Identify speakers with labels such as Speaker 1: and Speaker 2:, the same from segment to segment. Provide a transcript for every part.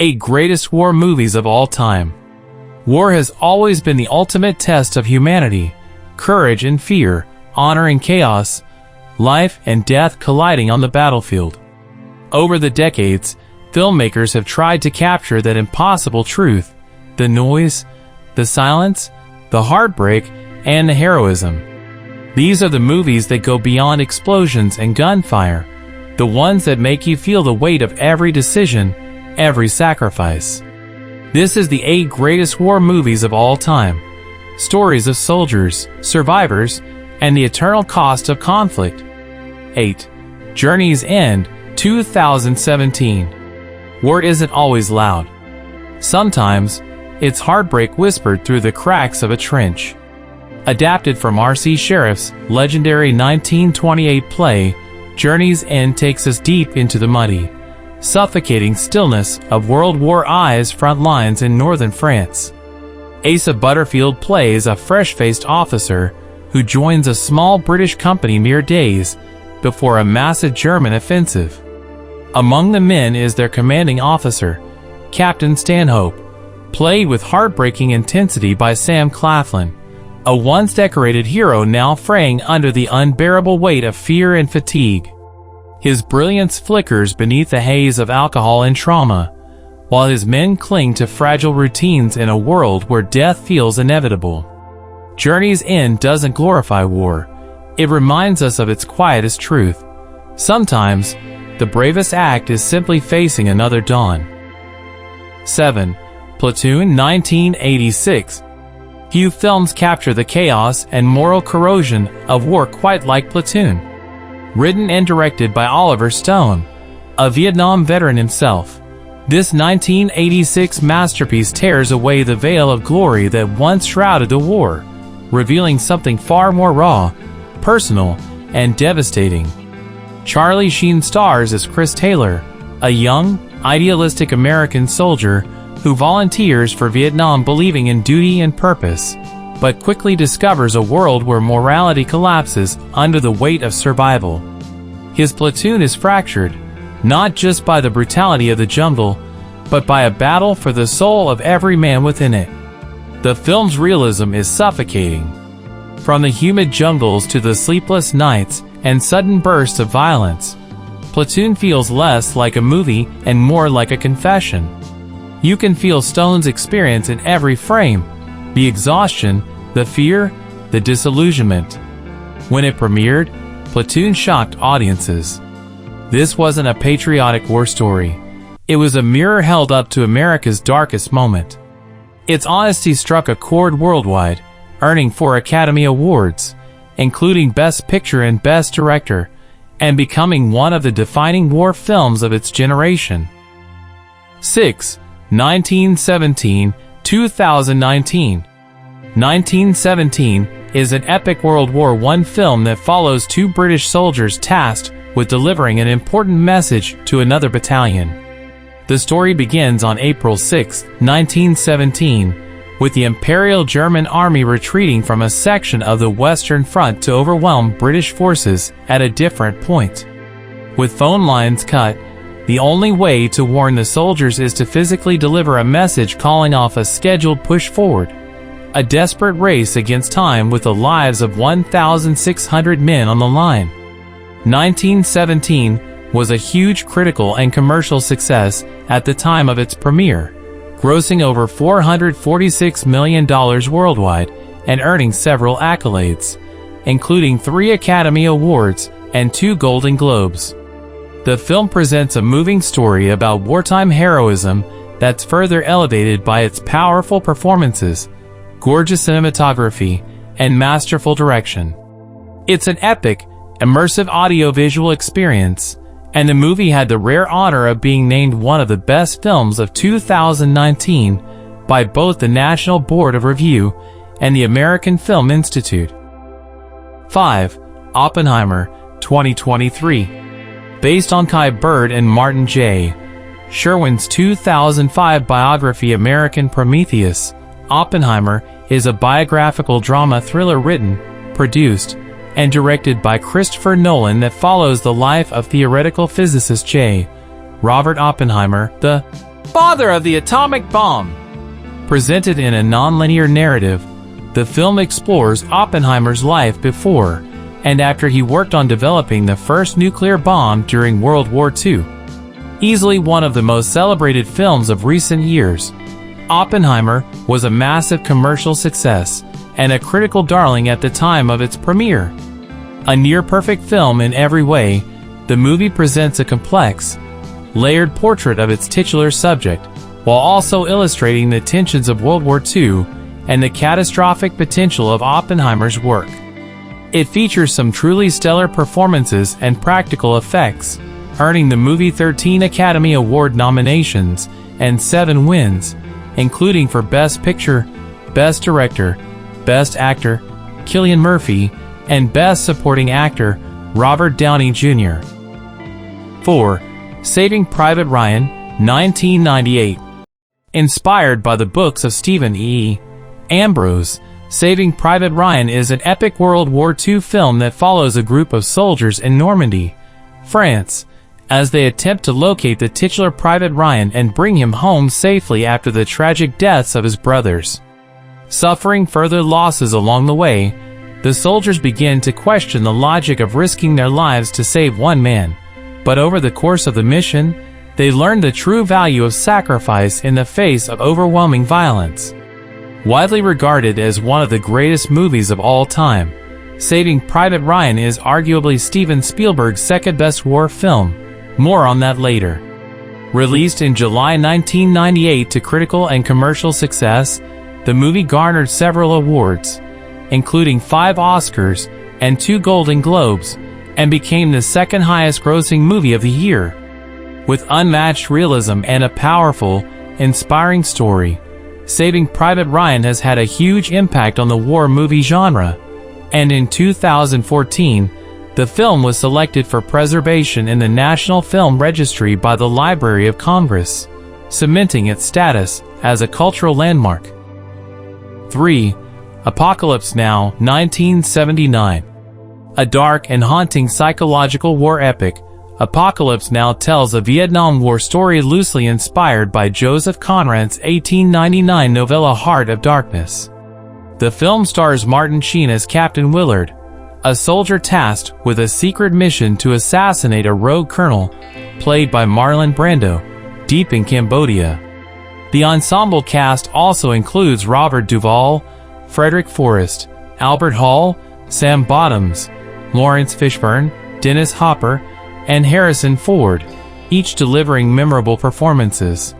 Speaker 1: 8 greatest war movies of all time. War has always been the ultimate test of humanity. Courage and fear, honor and chaos, life and death colliding on the battlefield. Over the decades, filmmakers have tried to capture that impossible truth, the noise, the silence, the heartbreak, and the heroism. These are the movies that go beyond explosions and gunfire, the ones that make you feel the weight of every decision, every sacrifice. This is the 8 greatest war movies of all time. Stories of soldiers, survivors, and the eternal cost of conflict. 8. Journey's End, 2017. War isn't always loud. Sometimes, it's heartbreak whispered through the cracks of a trench. Adapted from R.C. Sherriff's legendary 1928 play, Journey's End takes us deep into the muddy, suffocating stillness of World War I's front lines in northern France. Asa Butterfield plays a fresh-faced officer who joins a small British company mere days before a massive German offensive. Among the men is their commanding officer, Captain Stanhope, played with heartbreaking intensity by Sam Claflin, a once decorated hero now fraying under the unbearable weight of fear and fatigue. His brilliance flickers beneath the haze of alcohol and trauma, while his men cling to fragile routines in a world where death feels inevitable. Journey's End doesn't glorify war. It reminds us of its quietest truth. Sometimes, the bravest act is simply facing another dawn. 7. Platoon, 1986. Few films capture the chaos and moral corrosion of war quite like Platoon. Written and directed by Oliver Stone, a Vietnam veteran himself, this 1986 masterpiece tears away the veil of glory that once shrouded the war, revealing something far more raw, personal, and devastating. Charlie Sheen stars as Chris Taylor, a young, idealistic American soldier who volunteers for Vietnam believing in duty and purpose, but quickly discovers a world where morality collapses under the weight of survival. His platoon is fractured, not just by the brutality of the jungle, but by a battle for the soul of every man within it. The film's realism is suffocating. From the humid jungles to the sleepless nights and sudden bursts of violence, Platoon feels less like a movie and more like a confession. You can feel Stone's experience in every frame, the exhaustion, the fear, the disillusionment. When it premiered, Platoon shocked audiences. This wasn't a patriotic war story. It was a mirror held up to America's darkest moment. Its honesty struck a chord worldwide, earning 4 Academy Awards, including Best Picture and Best Director, and becoming one of the defining war films of its generation. 6. 1917, 2019. 1917 is an epic World War I film that follows 2 British soldiers tasked with delivering an important message to another battalion. The story begins on April 6, 1917, with the Imperial German Army retreating from a section of the Western Front to overwhelm British forces at a different point. With phone lines cut, the only way to warn the soldiers is to physically deliver a message calling off a scheduled push forward. A desperate race against time with the lives of 1,600 men on the line. 1917 was a huge critical and commercial success at the time of its premiere, grossing over $446 million worldwide and earning several accolades, including 3 Academy Awards and 2 Golden Globes. The film presents a moving story about wartime heroism that's further elevated by its powerful performances, gorgeous cinematography, and masterful direction. It's an epic, immersive audiovisual experience, and the movie had the rare honor of being named one of the best films of 2019 by both the National Board of Review and the American Film Institute. 5. Oppenheimer, 2023. Based on Kai Bird and Martin J. Sherwin's 2005 biography American Prometheus, Oppenheimer is a biographical drama thriller written, produced, and directed by Christopher Nolan that follows the life of theoretical physicist J. Robert Oppenheimer, the father of the atomic bomb. Presented in a nonlinear narrative, the film explores Oppenheimer's life before and after he worked on developing the first nuclear bomb during World War II. Easily one of the most celebrated films of recent years, Oppenheimer was a massive commercial success and a critical darling at the time of its premiere. A near-perfect film in every way, the movie presents a complex, layered portrait of its titular subject, while also illustrating the tensions of World War II and the catastrophic potential of Oppenheimer's work. It features some truly stellar performances and practical effects, earning the movie 13 Academy Award nominations and 7 wins, including for Best Picture, Best Director, Best Actor, Cillian Murphy, and Best Supporting Actor, Robert Downey Jr. 4. Saving Private Ryan, 1998. Inspired by the books of Stephen E. Ambrose, Saving Private Ryan is an epic World War II film that follows a group of soldiers in Normandy, France, as they attempt to locate the titular Private Ryan and bring him home safely after the tragic deaths of his brothers. Suffering further losses along the way, the soldiers begin to question the logic of risking their lives to save one man, but over the course of the mission, they learn the true value of sacrifice in the face of overwhelming violence. Widely regarded as one of the greatest movies of all time, Saving Private Ryan is arguably Steven Spielberg's second-best war film. More on that later. Released in July 1998 to critical and commercial success, the movie garnered several awards, including 5 Oscars and 2 Golden Globes, and became the second highest-grossing movie of the year. With unmatched realism and a powerful, inspiring story, Saving Private Ryan has had a huge impact on the war movie genre, and in 2014, the film was selected for preservation in the National Film Registry by the Library of Congress, cementing its status as a cultural landmark. 3. Apocalypse Now, 1979. A dark and haunting psychological war epic, Apocalypse Now tells a Vietnam War story loosely inspired by Joseph Conrad's 1899 novella Heart of Darkness. The film stars Martin Sheen as Captain Willard, a soldier tasked with a secret mission to assassinate a rogue colonel, played by Marlon Brando, deep in Cambodia. The ensemble cast also includes Robert Duvall, Frederick Forrest, Albert Hall, Sam Bottoms, Lawrence Fishburne, Dennis Hopper, and Harrison Ford, each delivering memorable performances.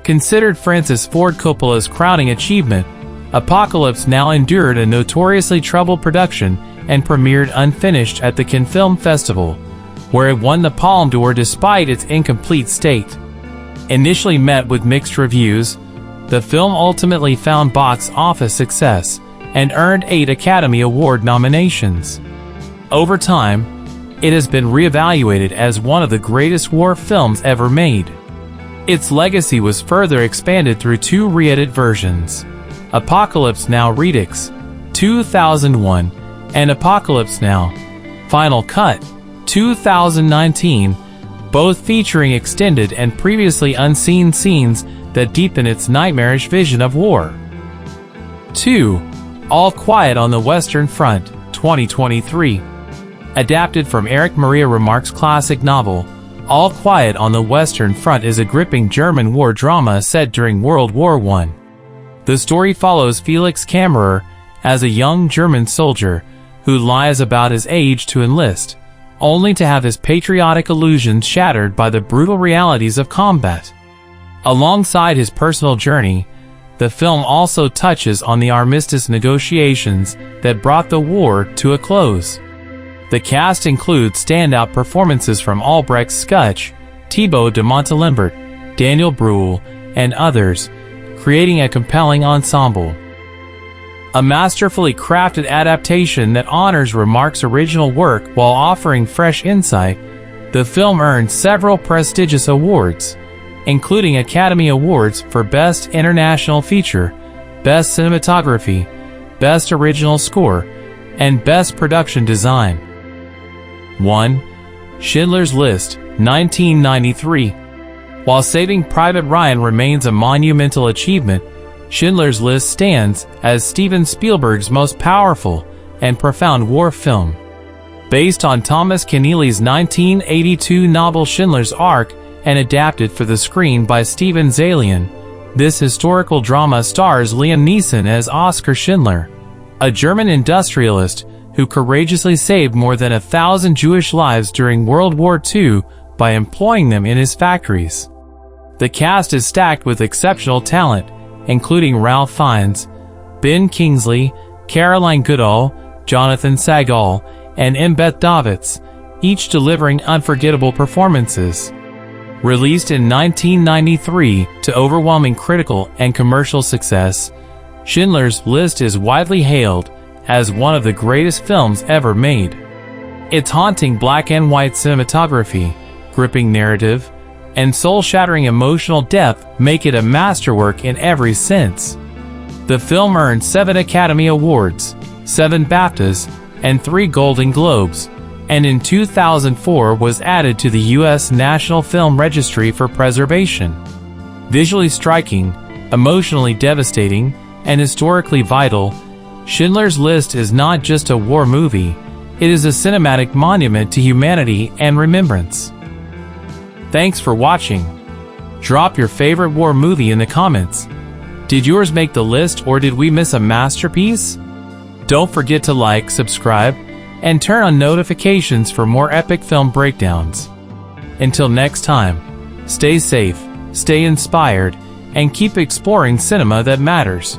Speaker 1: Considered Francis Ford Coppola's crowning achievement, Apocalypse Now endured a notoriously troubled production and premiered unfinished at the Cannes Film Festival, where it won the Palme d'Or despite its incomplete state. Initially met with mixed reviews, the film ultimately found box office success and earned 8 Academy Award nominations. Over time, it has been reevaluated as one of the greatest war films ever made. Its legacy was further expanded through 2 re-edited versions, Apocalypse Now Redux, 2001, and Apocalypse Now, Final Cut, 2019, both featuring extended and previously unseen scenes that deepen its nightmarish vision of war. 2. All Quiet on the Western Front, 2023. Adapted from Erich Maria Remarque's classic novel, All Quiet on the Western Front is a gripping German war drama set during World War I. The story follows Felix Kammerer as a young German soldier who lies about his age to enlist, only to have his patriotic illusions shattered by the brutal realities of combat. Alongside his personal journey, the film also touches on the armistice negotiations that brought the war to a close. The cast includes standout performances from Albrecht Scutch, Thibaut de Montalembert, Daniel Bruhl, and others, creating a compelling ensemble. A masterfully crafted adaptation that honors Remarque's original work while offering fresh insight, the film earned several prestigious awards, including Academy Awards for Best International Feature, Best Cinematography, Best Original Score, and Best Production Design. 1. Schindler's List, 1993. While Saving Private Ryan remains a monumental achievement, Schindler's List stands as Steven Spielberg's most powerful and profound war film. Based on Thomas Keneally's 1982 novel Schindler's Ark and adapted for the screen by Steven Zaillian, this historical drama stars Liam Neeson as Oskar Schindler, a German industrialist who courageously saved more than 1,000 Jewish lives during World War II by employing them in his factories. The cast is stacked with exceptional talent, including Ralph Fiennes, Ben Kingsley, Caroline Goodall, Jonathan Sagal, and Embeth Davidtz, each delivering unforgettable performances. Released in 1993 to overwhelming critical and commercial success, Schindler's List is widely hailed as one of the greatest films ever made. Its haunting black and white cinematography, gripping narrative, and soul-shattering emotional depth make it a masterwork in every sense. The film earned 7 Academy Awards, 7 BAFTAs, and 3 Golden Globes, and in 2004 was added to the U.S. National Film Registry for preservation. Visually striking, emotionally devastating, and historically vital, Schindler's List is not just a war movie, it is a cinematic monument to humanity and remembrance. Thanks for watching. Drop your favorite war movie in the comments. Did yours make the list, or did we miss a masterpiece? Don't forget to like, subscribe, and turn on notifications for more epic film breakdowns. Until next time, stay safe, stay inspired, and keep exploring cinema that matters.